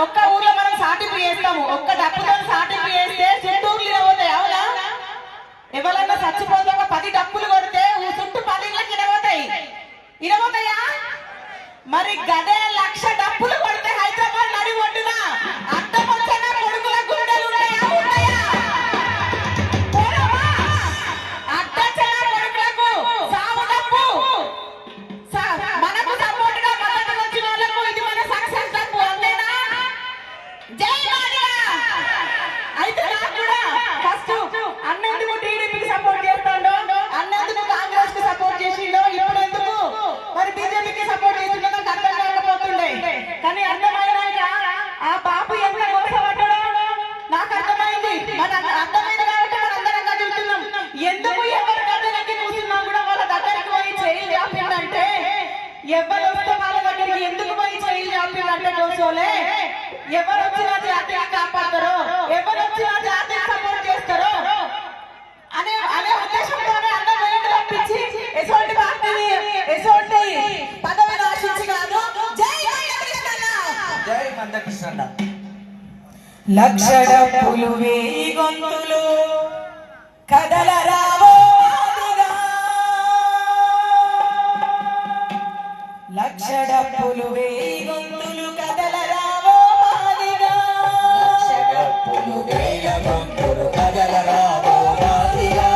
ఒక్క ఊర్లో మనం సాటింపు చేస్తాము, ఒక్క డప్పుతో సాటింపు చేస్తే చుట్టూరు ఇరవతాయి. అవునా? ఎవరన్నా చచ్చిపోతే ఒక 10 డప్పులు కొడితే చుట్టూ 10 ఇళ్ళకి ఇరవతాయా? మరి గదే 1,00,000 డప్పులు కొడితే హైదరాబాద్ నడి ఒడ్డున అత్తమొచ్చన కొడుకుల గుండెలు ఉన్నాయా? అత్తచన కొడుకులకు సావు డప్పు, మనకు సపోర్ట్ గా మద్దతు వచ్చిన వాళ్ళకు ఇది మన సక్సెస్ డప్పు. అంతేనా? జై మాదిగా. అయితే నాకు కూడా ఫస్ట్ అన్నెందుకు టీడీపీకి సపోర్ట్ చేస్తాడో, అన్నెందుకు కాంగ్రెస్ కి సపోర్ట్ చేసిండో, ఇప్పుడు ఎందుకు మరి బీజేపీకి సపోర్ట్ చేసిండో నాకు అర్థం కాకపోతుండే. కానీ అర్థమైనాక ఆ బాపు ఎంత మోసపడ్డాడో నాకు అర్థమైంది. మన అర్థమైంది కాబట్టి మనం అందరం కదులుతున్నాం. ఎందుకు ఎవరి దగ్గరికి కూర్చున్నా కూడా వాళ్ళ దగ్గరికి పోయి చేయి వ్యాపిందంటే, ఎవరు వస్తే వాళ్ళ దగ్గరికి ఎందుకు పోయి చేయి వ్యాపిందంటే దోషోలే, ఎవరు వచ్చినా జాతిని కాపాడతారో, ఎవరు వచ్చినా జాతిని సపోర్ట్ చేస్తారో అనే ఉద్దేశంతోనే అన్న వేలు తప్పించి ఎటువంటి పార్టీని ఎటువంటి పదవిని ఆశించి కాదు. జై మందకృష్ణ, జై మందకృష్ణ. 1,00,000 డప్పులు 1000 గొంతులు కదలరావో మాదిగా, 1,00,000 డప్పులు 1000 గొంతులు కదలరావో మాదిగా, 1,00,000 డప్పులు 1000 గొంతులు కదలరావో మాదిగా.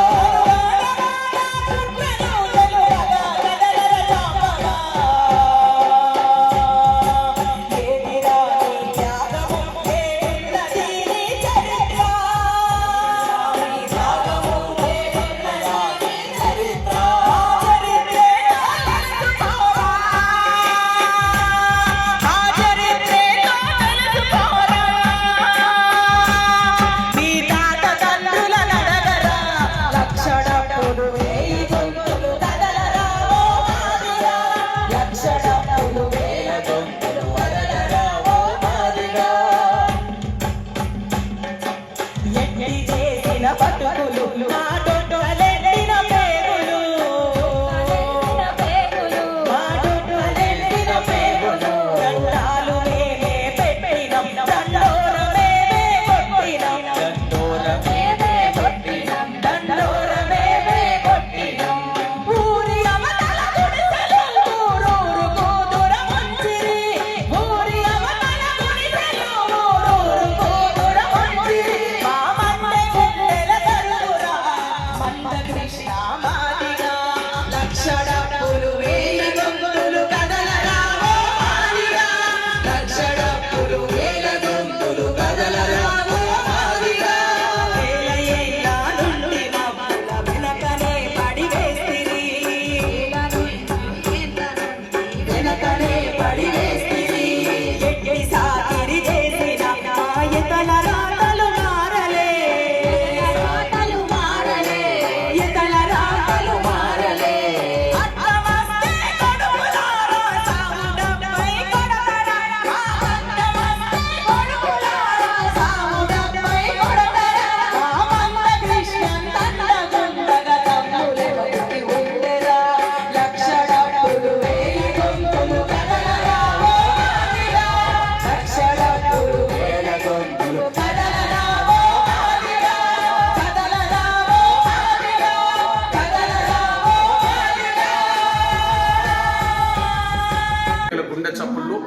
గుండె చప్పుళ్ళు,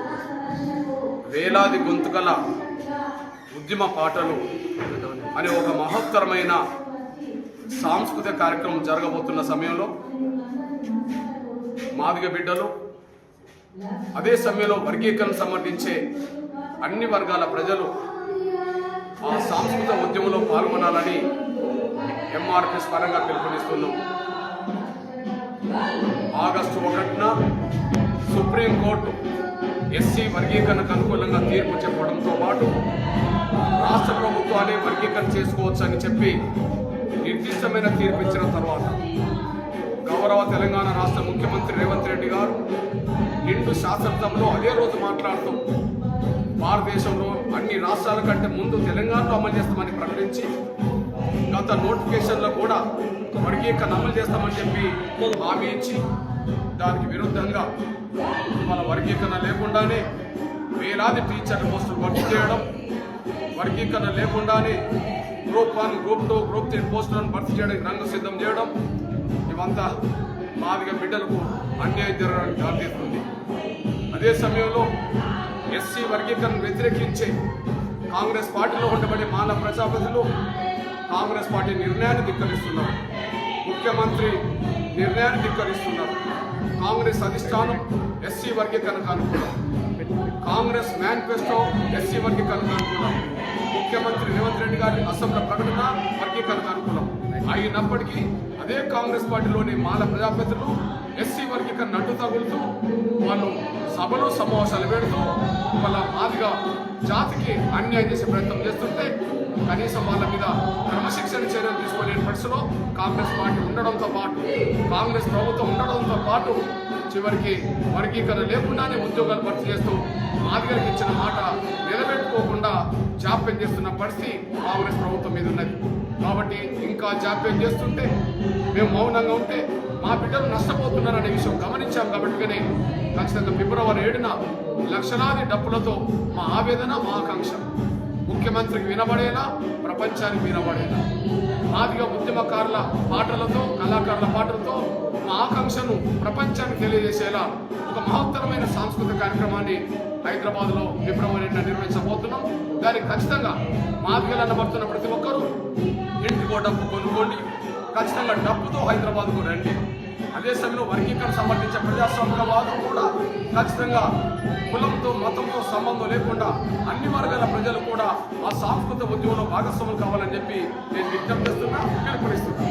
వేలాది గొంతుకల ఉద్యమ పాటలు అనే ఒక మహత్తరమైన సాంస్కృతిక కార్యక్రమం జరగబోతున్న సమయంలో మాదిగ బిడ్డలు, అదే సమయంలో వర్గీకరణ సమర్థించే అన్ని వర్గాల ప్రజలు ఆ సాంస్కృతిక ఉద్యమంలో పాల్గొనాలని ఎంఆర్పిఎస్ పరంగా పిలుపునిస్తున్నాం. ఆగస్టు 1న సుప్రీంకోర్టు ఎస్సీ వర్గీకరణకు అనుకూలంగా తీర్పు చెప్పడంతో పాటు రాష్ట్ర ప్రభుత్వాలే వర్గీకరణ చేసుకోవచ్చు అని చెప్పి నిర్దిష్టమైన తీర్పు ఇచ్చిన తర్వాత గౌరవ తెలంగాణ రాష్ట్ర ముఖ్యమంత్రి రేవంత్ రెడ్డి గారు నిండు శాసనసభలో అదే రోజు మాట్లాడుతూ భారతదేశంలో అన్ని రాష్ట్రాల కంటే ముందు తెలంగాణలో అమలు చేస్తామని ప్రకటించి గత నోటిఫికేషన్లో కూడా వర్గీకరణ అమలు చేస్తామని చెప్పి హామీ ఇచ్చి దానికి విరుద్ధంగా మన వర్గీకరణ లేకుండానే వేలాది టీచర్ల పోస్టులు భర్తీ చేయడం, వర్గీకరణ లేకుండానే గ్రూప్ 1, గ్రూప్ 2, గ్రూప్ 3 పోస్టులను భర్తీ చేయడానికి రంగం సిద్ధం చేయడం, ఇవంతా మాదిగ బిడ్డలకు అన్యాయం జరగడానికి దారితీస్తుంది. అదే సమయంలో ఎస్సీ వర్గీకరణ వ్యతిరేకించే కాంగ్రెస్ పార్టీలో ఉండబడే మాల ప్రజాప్రతినిధులు కాంగ్రెస్ పార్టీ నిర్ణయాన్ని ధిక్కరిస్తున్నారు, ముఖ్యమంత్రి నిర్ణయాన్ని ధిక్కరిస్తున్నారు. కాంగ్రెస్ అధిష్టానం ఎస్సీ వర్గీకరణకు అనుకూలం, కాంగ్రెస్ మేనిఫెస్టో ఎస్సీ వర్గీకరణకు అనుకూలం, ముఖ్యమంత్రి రేవంత్ రెడ్డి గారి అసెంబ్లీ ప్రకటన వర్గీకరణకు అనుకూలం. అయినప్పటికీ అదే కాంగ్రెస్ పార్టీలోని మాల ప్రజాప్రతినిధులు ఎస్సీ వర్గీకరణ అడ్డు తగులుతూ వాళ్ళు సభలు సమావేశాలు పెడుతూ వాళ్ళ మాదిగా జాతికి అన్యాయం చేసే ప్రయత్నం చేస్తుంటే కనీసం వాళ్ళ మీద క్రమశిక్షణ చర్యలు తీసుకోలేని పరిస్థితిలో కాంగ్రెస్ పార్టీ ఉండడంతో పాటు, కాంగ్రెస్ ప్రభుత్వం ఉండడంతో పాటు చివరికి వర్గీకరణ లేకుండానే ఉద్యోగాలు భర్తీ చేస్తూ మాదిగరికి ఇచ్చిన మాట నిలబెట్టుకోకుండా జాప్యం చేస్తున్న పరిస్థితి కాంగ్రెస్ ప్రభుత్వం మీద ఉన్నది. కాబట్టి ఇంకా జాప్యం చేస్తుంటే మేము మౌనంగా ఉంటే మా బిడ్డలు నష్టపోతున్నారనే విషయం గమనించాం. కాబట్టి ఖచ్చితంగా ఫిబ్రవరి 7న లక్షలాది డబ్బులతో మా ఆవేదన, మా ఆకాంక్ష ముఖ్యమంత్రికి వినబడేలా, ప్రపంచానికి వినబడేలా, మాదిగ ఉద్యమకారుల పాటలతో, కళాకారుల పాటలతో మా ఆకాంక్షను ప్రపంచానికి తెలియజేసేలా ఒక మహత్తరమైన సాంస్కృతిక కార్యక్రమాన్ని హైదరాబాద్లో ఫిబ్రవరి 8న నిర్వహించబోతున్నాం. దానికి ఖచ్చితంగా మాదిగలు అనబడుతున్న ప్రతి ఒక్కరూ ఇంటికో డబ్బు కొనుక్కోండి, ఖచ్చితంగా డబ్బుతో హైదరాబాద్కు రండి. అదే సమయంలో వర్గీకరణ సమర్థించే ప్రజాస్వామ్యవాదం కూడా ఖచ్చితంగా కులంతో, మతంతో సంబంధం లేకుండా అన్ని వర్గాల ప్రజలు కూడా ఆ సాంస్కృతిక ఉద్యమంలో భాగస్వాములు కావాలని చెప్పి నేను విజ్ఞప్తి చేస్తున్నా, పిలుపునిస్తున్నా.